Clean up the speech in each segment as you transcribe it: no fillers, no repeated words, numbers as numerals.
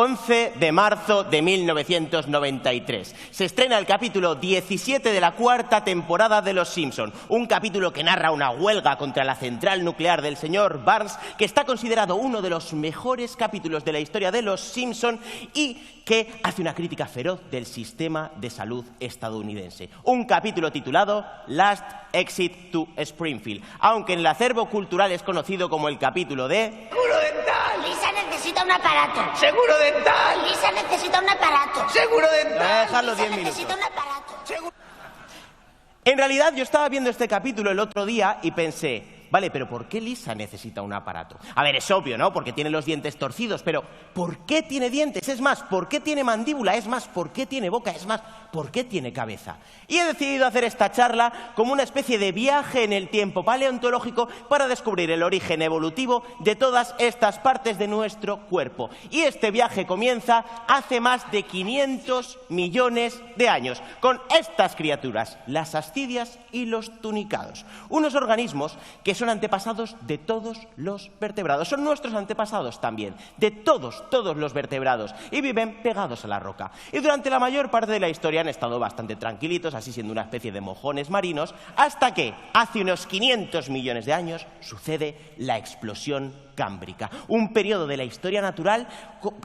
11 de marzo de 1993. Se estrena el capítulo 17 de la cuarta temporada de Los Simpson. Un capítulo que narra una huelga contra la central nuclear del señor Burns, que está considerado uno de los mejores capítulos de la historia de Los Simpson y que hace una crítica feroz del sistema de salud estadounidense. Un capítulo titulado Last Exit to Springfield, aunque en el acervo cultural es conocido como el capítulo de... ¡Seguro dental! Lisa necesita un aparato. ¡Seguro dental! Lisa necesita un aparato. ¡Seguro dental! Voy a dejarlo 10 minutos. Necesita un aparato. En realidad yo estaba viendo este capítulo el otro día y pensé, vale, pero ¿por qué Lisa necesita un aparato? A ver, es obvio, ¿no? Porque tiene los dientes torcidos, pero ¿por qué tiene dientes? Es más, ¿por qué tiene mandíbula? Es más, ¿por qué tiene boca? Es más, ¿por qué tiene cabeza? Y he decidido hacer esta charla como una especie de viaje en el tiempo paleontológico para descubrir el origen evolutivo de todas estas partes de nuestro cuerpo. Y este viaje comienza hace más de 500 millones de años, con estas criaturas, las ascidias y los tunicados. Unos organismos que son antepasados de todos los vertebrados. Son nuestros antepasados también, de todos los vertebrados. Y viven pegados a la roca. Y durante la mayor parte de la historia han estado bastante tranquilitos, así siendo una especie de mojones marinos, hasta que, hace unos 500 millones de años, sucede la explosión cámbrica. Un periodo de la historia natural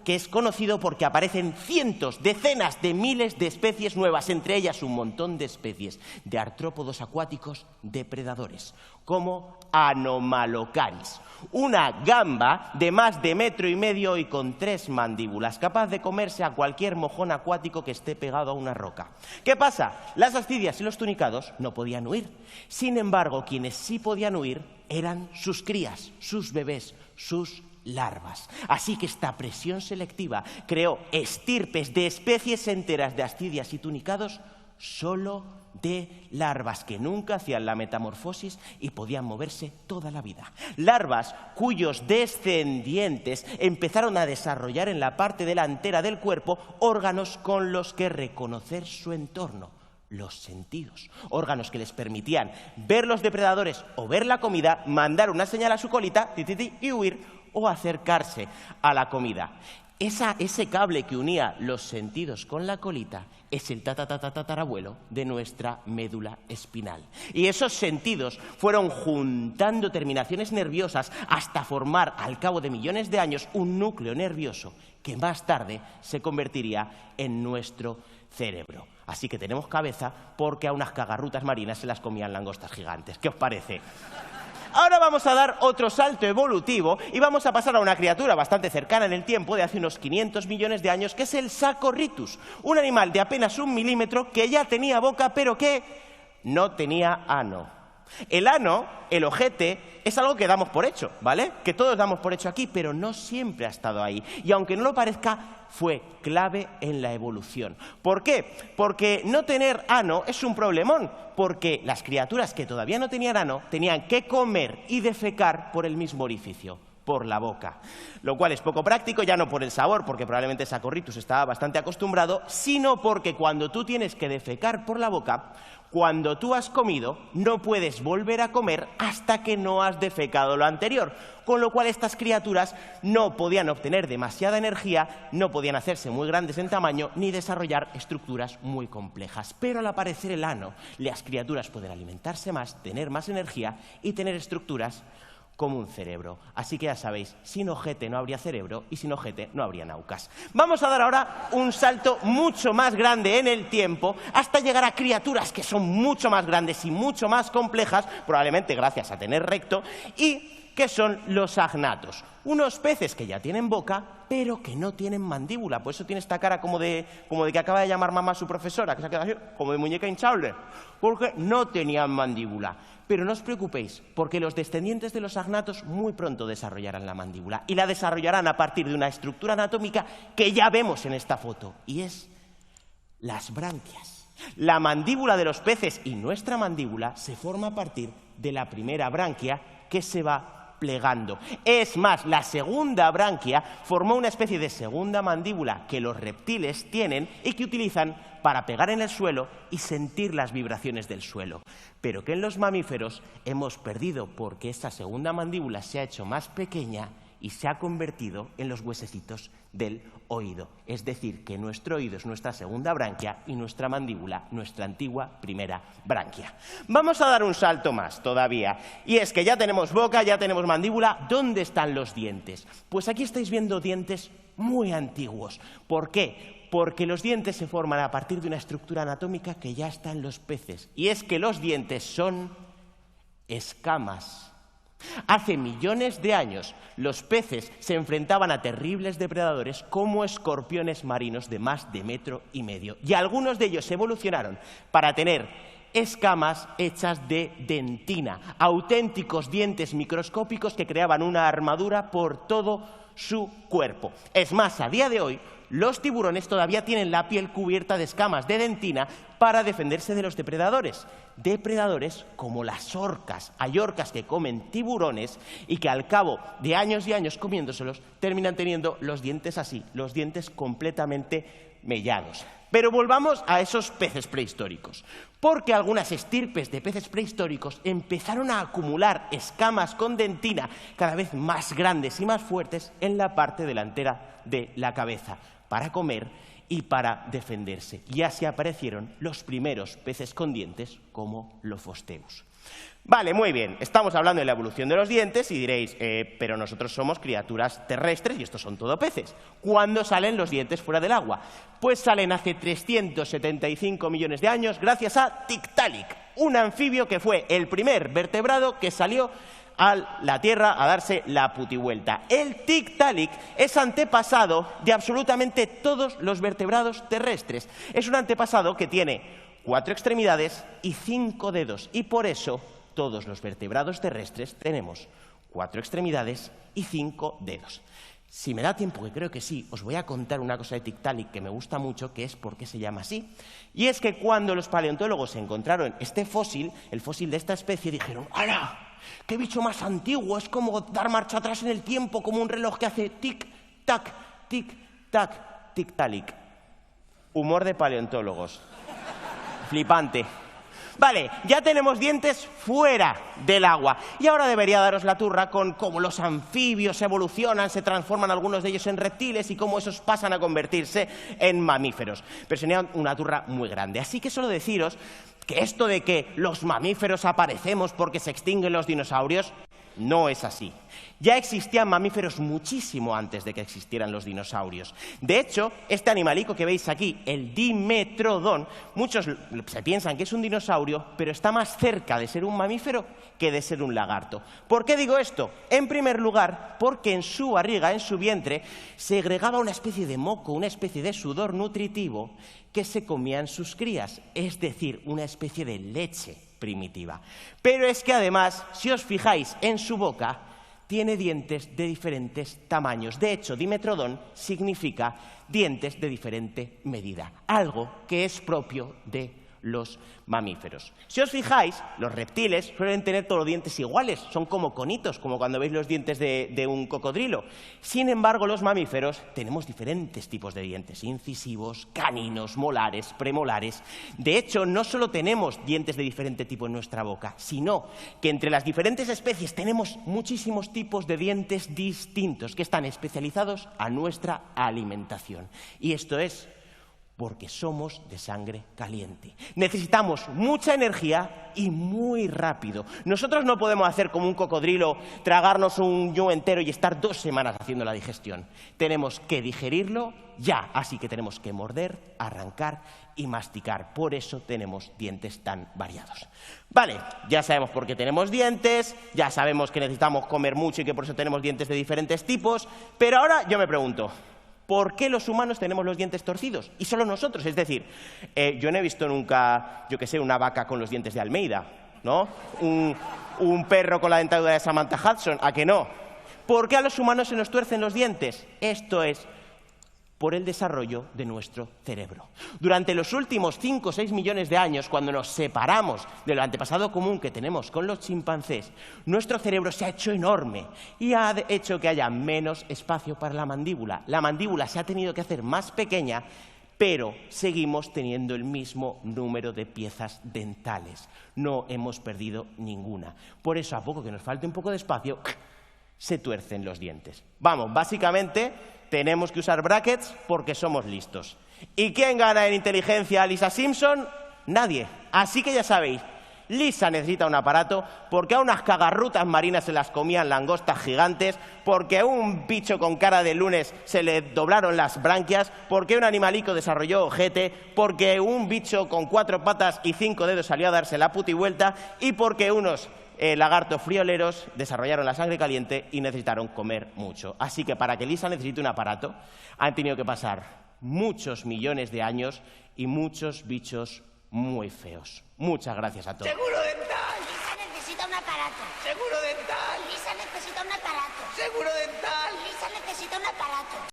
que es conocido porque aparecen cientos, decenas de miles de especies nuevas, entre ellas un montón de especies de artrópodos acuáticos depredadores, como Anomalocaris, una gamba de más de 1,5 metros y con 3 mandíbulas, capaz de comerse a cualquier mojón acuático que esté pegado a una roca. ¿Qué pasa? Las ascidias y los tunicados no podían huir. Sin embargo, quienes sí podían huir eran sus crías, sus bebés, sus larvas. Así que esta presión selectiva creó estirpes de especies enteras de ascidias y tunicados solo de larvas que nunca hacían la metamorfosis y podían moverse toda la vida. Larvas cuyos descendientes empezaron a desarrollar en la parte delantera del cuerpo órganos con los que reconocer su entorno. Los sentidos, órganos que les permitían ver los depredadores o ver la comida, mandar una señal a su colita y huir o acercarse a la comida. Ese cable que unía los sentidos con la colita es el tatarabuelo de nuestra médula espinal. Y esos sentidos fueron juntando terminaciones nerviosas hasta formar, al cabo de millones de años, un núcleo nervioso que más tarde se convertiría en nuestro cerebro. Así que tenemos cabeza porque a unas cagarrutas marinas se las comían langostas gigantes. ¿Qué os parece? Ahora vamos a dar otro salto evolutivo y vamos a pasar a una criatura bastante cercana en el tiempo, de hace unos 500 millones de años, que es el Saccoritus, un animal de apenas 1 milímetro que ya tenía boca, pero que no tenía ano. El ano, el ojete, es algo que damos por hecho, ¿vale? Que todos damos por hecho aquí, pero no siempre ha estado ahí. Y aunque no lo parezca, fue clave en la evolución. ¿Por qué? Porque no tener ano es un problemón, porque las criaturas que todavía no tenían ano tenían que comer y defecar por el mismo orificio, por la boca. Lo cual es poco práctico, ya no por el sabor, porque probablemente Saccoritus estaba bastante acostumbrado, sino porque cuando tú tienes que defecar por la boca, cuando tú has comido, no puedes volver a comer hasta que no has defecado lo anterior. Con lo cual estas criaturas no podían obtener demasiada energía, no podían hacerse muy grandes en tamaño, ni desarrollar estructuras muy complejas. Pero al aparecer el ano, las criaturas pueden alimentarse más, tener más energía y tener estructuras como un cerebro. Así que ya sabéis, sin ojete no habría cerebro y sin ojete no habría naucas. Vamos a dar ahora un salto mucho más grande en el tiempo hasta llegar a criaturas que son mucho más grandes y mucho más complejas, probablemente gracias a tener recto, y que son los agnatos. Unos peces que ya tienen boca, pero que no tienen mandíbula. Por eso tiene esta cara como de que acaba de llamar mamá a su profesora, que se ha quedado así, como de muñeca hinchable, porque no tenían mandíbula. Pero no os preocupéis, porque los descendientes de los agnatos muy pronto desarrollarán la mandíbula, y la desarrollarán a partir de una estructura anatómica que ya vemos en esta foto, y es las branquias. La mandíbula de los peces y nuestra mandíbula se forma a partir de la primera branquia que se va plegando. Es más, la segunda branquia formó una especie de segunda mandíbula que los reptiles tienen y que utilizan para pegar en el suelo y sentir las vibraciones del suelo, pero que en los mamíferos hemos perdido porque esta segunda mandíbula se ha hecho más pequeña y se ha convertido en los huesecitos del oído. Es decir, que nuestro oído es nuestra segunda branquia y nuestra mandíbula, nuestra antigua primera branquia. Vamos a dar un salto más todavía, y es que ya tenemos boca, ya tenemos mandíbula. ¿Dónde están los dientes? Pues aquí estáis viendo dientes muy antiguos. ¿Por qué? Porque los dientes se forman a partir de una estructura anatómica que ya está en los peces, y es que los dientes son escamas. Hace millones de años, los peces se enfrentaban a terribles depredadores como escorpiones marinos de más de 1,5 metros, y algunos de ellos evolucionaron para tener escamas hechas de dentina, auténticos dientes microscópicos que creaban una armadura por todo su cuerpo. Es más, a día de hoy, los tiburones todavía tienen la piel cubierta de escamas de dentina para defenderse de los depredadores. Depredadores como las orcas. Hay orcas que comen tiburones y que al cabo de años y años comiéndoselos terminan teniendo los dientes así, los dientes completamente mellados. Pero volvamos a esos peces prehistóricos, porque algunas estirpes de peces prehistóricos empezaron a acumular escamas con dentina cada vez más grandes y más fuertes en la parte delantera de la cabeza, para comer y para defenderse. Y así aparecieron los primeros peces con dientes como Lophosteus. Vale, muy bien, estamos hablando de la evolución de los dientes y diréis, pero nosotros somos criaturas terrestres y estos son todo peces. ¿Cuándo salen los dientes fuera del agua? Pues salen hace 375 millones de años gracias a Tiktaalik, un anfibio que fue el primer vertebrado que salió a la Tierra a darse la putivuelta. El Tiktaalik es antepasado de absolutamente todos los vertebrados terrestres. Es un antepasado que tiene 4 extremidades y 5 dedos, y por eso todos los vertebrados terrestres tenemos 4 extremidades y 5 dedos. Si me da tiempo, que creo que sí, os voy a contar una cosa de Tiktaalik que me gusta mucho, que es por qué se llama así. Y es que cuando los paleontólogos encontraron este fósil, el fósil de esta especie, dijeron: ¡hala! ¡Qué bicho más antiguo! Es como dar marcha atrás en el tiempo, como un reloj que hace tic-tac, tic-tac, Tiktaalik. Humor de paleontólogos. Flipante. Vale, ya tenemos dientes fuera del agua. Y ahora debería daros la turra con cómo los anfibios evolucionan, se transforman algunos de ellos en reptiles y cómo esos pasan a convertirse en mamíferos. Pero sería una turra muy grande. Así que solo deciros que esto de que los mamíferos aparecemos porque se extinguen los dinosaurios, no es así. Ya existían mamíferos muchísimo antes de que existieran los dinosaurios. De hecho, este animalico que veis aquí, el Dimetrodon, muchos se piensan que es un dinosaurio, pero está más cerca de ser un mamífero que de ser un lagarto. ¿Por qué digo esto? En primer lugar, porque en su barriga, en su vientre, segregaba una especie de moco, una especie de sudor nutritivo que se comían sus crías, es decir, una especie de leche primitiva. Pero es que además, si os fijáis en su boca, tiene dientes de diferentes tamaños. De hecho, Dimetrodon significa dientes de diferente medida, algo que es propio de los mamíferos. Si os fijáis, los reptiles suelen tener todos los dientes iguales, son como conitos, como cuando veis los dientes de un cocodrilo. Sin embargo, los mamíferos tenemos diferentes tipos de dientes, incisivos, caninos, molares, premolares. De hecho, no solo tenemos dientes de diferente tipo en nuestra boca, sino que entre las diferentes especies tenemos muchísimos tipos de dientes distintos que están especializados a nuestra alimentación. Y esto es porque somos de sangre caliente. Necesitamos mucha energía y muy rápido. Nosotros no podemos hacer como un cocodrilo, tragarnos un ñu entero y estar 2 semanas haciendo la digestión. Tenemos que digerirlo ya, así que tenemos que morder, arrancar y masticar. Por eso tenemos dientes tan variados. Vale, ya sabemos por qué tenemos dientes, ya sabemos que necesitamos comer mucho y que por eso tenemos dientes de diferentes tipos, pero ahora yo me pregunto, ¿por qué los humanos tenemos los dientes torcidos? Y solo nosotros, es decir, yo no he visto nunca, yo qué sé, una vaca con los dientes de Almeida, ¿no? Un perro con la dentadura de Samantha Hudson, ¿a que no? ¿Por qué a los humanos se nos tuercen los dientes? Esto es por el desarrollo de nuestro cerebro. Durante los últimos 5 o 6 millones de años, cuando nos separamos del antepasado común que tenemos con los chimpancés, nuestro cerebro se ha hecho enorme y ha hecho que haya menos espacio para la mandíbula. La mandíbula se ha tenido que hacer más pequeña, pero seguimos teniendo el mismo número de piezas dentales. No hemos perdido ninguna. Por eso, a poco que nos falte un poco de espacio, se tuercen los dientes. Vamos, básicamente tenemos que usar brackets porque somos listos. ¿Y quién gana en inteligencia a Lisa Simpson? Nadie. Así que ya sabéis, Lisa necesita un aparato porque a unas cagarrutas marinas se las comían langostas gigantes, porque a un bicho con cara de lunes se le doblaron las branquias, porque un animalico desarrolló ojete, porque un bicho con 4 patas y 5 dedos salió a darse la putivuelta y porque unos lagartos frioleros desarrollaron la sangre caliente y necesitaron comer mucho. Así que para que Lisa necesite un aparato han tenido que pasar muchos millones de años y muchos bichos muy feos. Muchas gracias a todos. Seguro Dental. Lisa necesita un aparato. Seguro